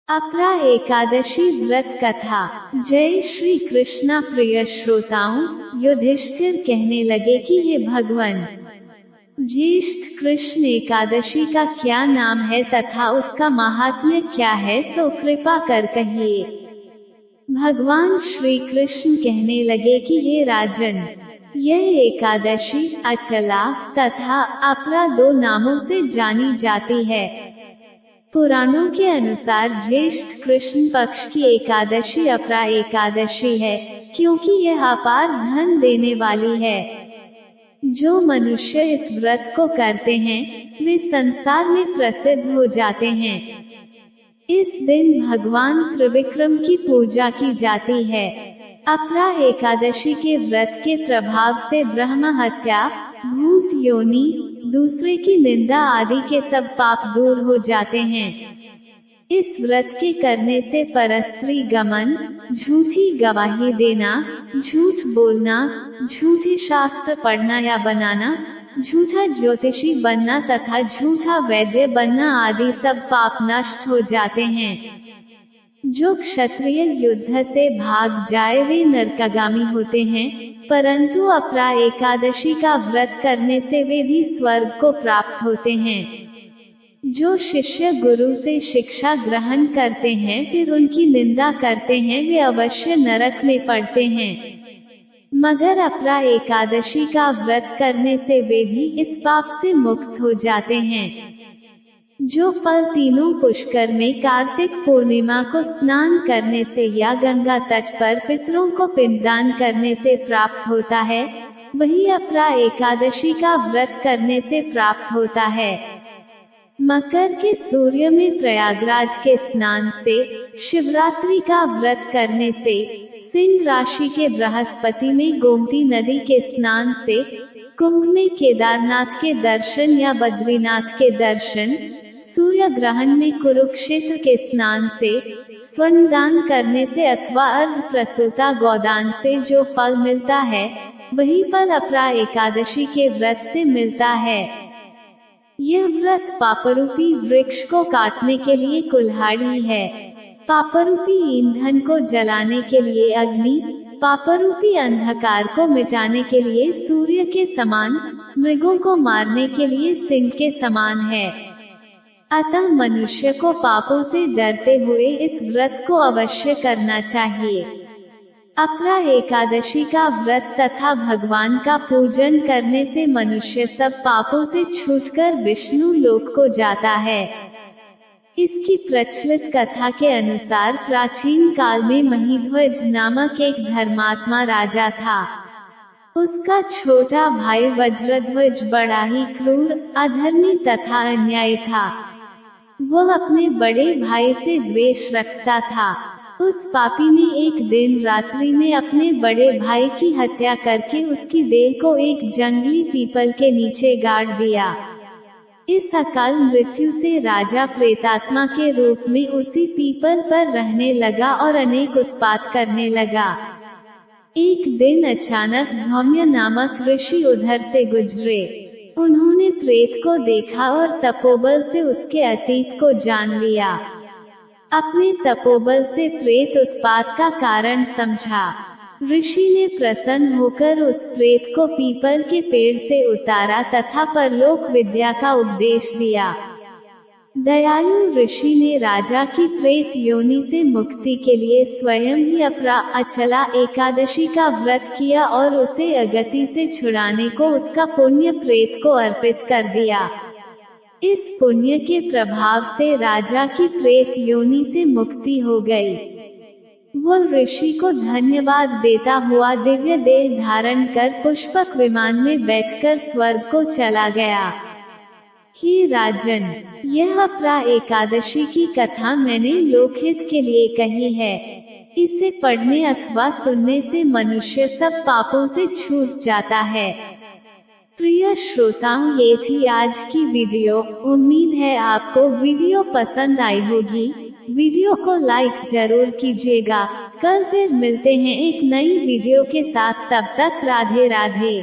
अपरा एकादशी व्रत कथा। जय श्री कृष्णा। प्रिय श्रोताओं, युधिष्ठिर कहने लगे कि हे भगवान, ज्येष्ठ कृष्ण एकादशी का क्या नाम है तथा उसका महात्म्य क्या है, सो कृपा कर कहिए। भगवान श्री कृष्ण कहने लगे कि हे राजन, यह एकादशी अचला तथा अपरा दो नामों से जानी जाती है। पुराणों के अनुसार ज्येष्ठ कृष्ण पक्ष की एकादशी अपरा एकादशी है, क्योंकि यह अपार धन देने वाली है। जो मनुष्य इस व्रत को करते हैं वे संसार में प्रसिद्ध हो जाते हैं। इस दिन भगवान त्रिविक्रम की पूजा की जाती है। अपरा एकादशी के व्रत के प्रभाव से ब्रह्म हत्या, भूत योनि, दूसरे की निंदा आदि के सब पाप दूर हो जाते हैं। इस व्रत के करने से परस्त्री गमन, झूठी गवाही देना, झूठ बोलना, झूठे शास्त्र पढ़ना या बनाना, झूठा ज्योतिषी बनना तथा झूठा वैद्य बनना आदि सब पाप नष्ट हो जाते हैं। जो क्षत्रिय युद्ध से भाग जाए वे नरकागामी होते हैं, परंतु अपरा एकादशी का व्रत करने से वे भी स्वर्ग को प्राप्त होते हैं। जो शिष्य गुरु से शिक्षा ग्रहण करते हैं फिर उनकी निंदा करते हैं वे अवश्य नरक में पड़ते हैं। मगर अपरा एकादशी का व्रत करने से वे भी इस पाप से मुक्त हो जाते हैं। जो फल तीनों पुष्कर में कार्तिक पूर्णिमा को स्नान करने से या गंगा तट पर पितरों को पिंडदान करने से प्राप्त होता है, वही अपरा एकादशी का व्रत करने से प्राप्त होता है। मकर के सूर्य में प्रयागराज के स्नान से, शिवरात्रि का व्रत करने से, सिंह राशि के बृहस्पति में गोमती नदी के स्नान से, कुंभ में केदारनाथ के दर्शन या बद्रीनाथ के दर्शन, सूर्य ग्रहण में कुरुक्षेत्र के स्नान से, स्वर्ण दान करने से अथवा अर्ध प्रसूता गोदान से जो फल मिलता है, वही फल अपरा एकादशी के व्रत से मिलता है। यह व्रत पापरूपी वृक्ष को काटने के लिए कुल्हाड़ी है, पापरूपी ईंधन को जलाने के लिए अग्नि, पापरूपी अंधकार को मिटाने के लिए सूर्य के समान, मृगों को मारने के लिए सिंह के समान है। अतः मनुष्य को पापों से डरते हुए इस व्रत को अवश्य करना चाहिए। अपरा एकादशी का व्रत तथा भगवान का पूजन करने से मनुष्य सब पापों से छूटकर विष्णु लोक को जाता है। इसकी प्रचलित कथा के अनुसार प्राचीन काल में महीध्वज नामक एक धर्मात्मा राजा था। उसका छोटा भाई वज्रध्वज बड़ा ही क्रूर, अधर्मी तथा अन्यायी था। वह अपने बड़े भाई से द्वेष रखता था। उस पापी ने एक दिन रात्रि में अपने बड़े भाई की हत्या करके उसकी देह को एक जंगली पीपल के नीचे गाड़ दिया। इस अकाल मृत्यु से राजा प्रेतात्मा के रूप में उसी पीपल पर रहने लगा और अनेक उत्पात करने लगा। एक दिन अचानक धौम्य नामक ऋषि उधर से गुजरे। उन्होंने प्रेत को देखा और तपोबल से उसके अतीत को जान लिया। अपने तपोबल से प्रेत उत्पात का कारण समझा। ऋषि ने प्रसन्न होकर उस प्रेत को पीपल के पेड़ से उतारा तथा परलोक विद्या का उपदेश दिया। दयालु ऋषि ने राजा की प्रेत योनि से मुक्ति के लिए स्वयं ही अपरा अचला एकादशी का व्रत किया और उसे अगति से छुड़ाने को उसका पुण्य प्रेत को अर्पित कर दिया। इस पुण्य के प्रभाव से राजा की प्रेत योनि से मुक्ति हो गई। वो ऋषि को धन्यवाद देता हुआ दिव्य देह धारण कर पुष्पक विमान में बैठकर स्वर्ग को चला गया। हे राजन, यह अपरा एकादशी की कथा मैंने लोकहित के लिए कही है। इसे पढ़ने अथवा सुनने से मनुष्य सब पापों से छूट जाता है। प्रिय श्रोताओं, ये थी आज की वीडियो। उम्मीद है आपको वीडियो पसंद आई होगी। वीडियो को लाइक जरूर कीजिएगा। कल फिर मिलते हैं एक नई वीडियो के साथ। तब तक राधे राधे।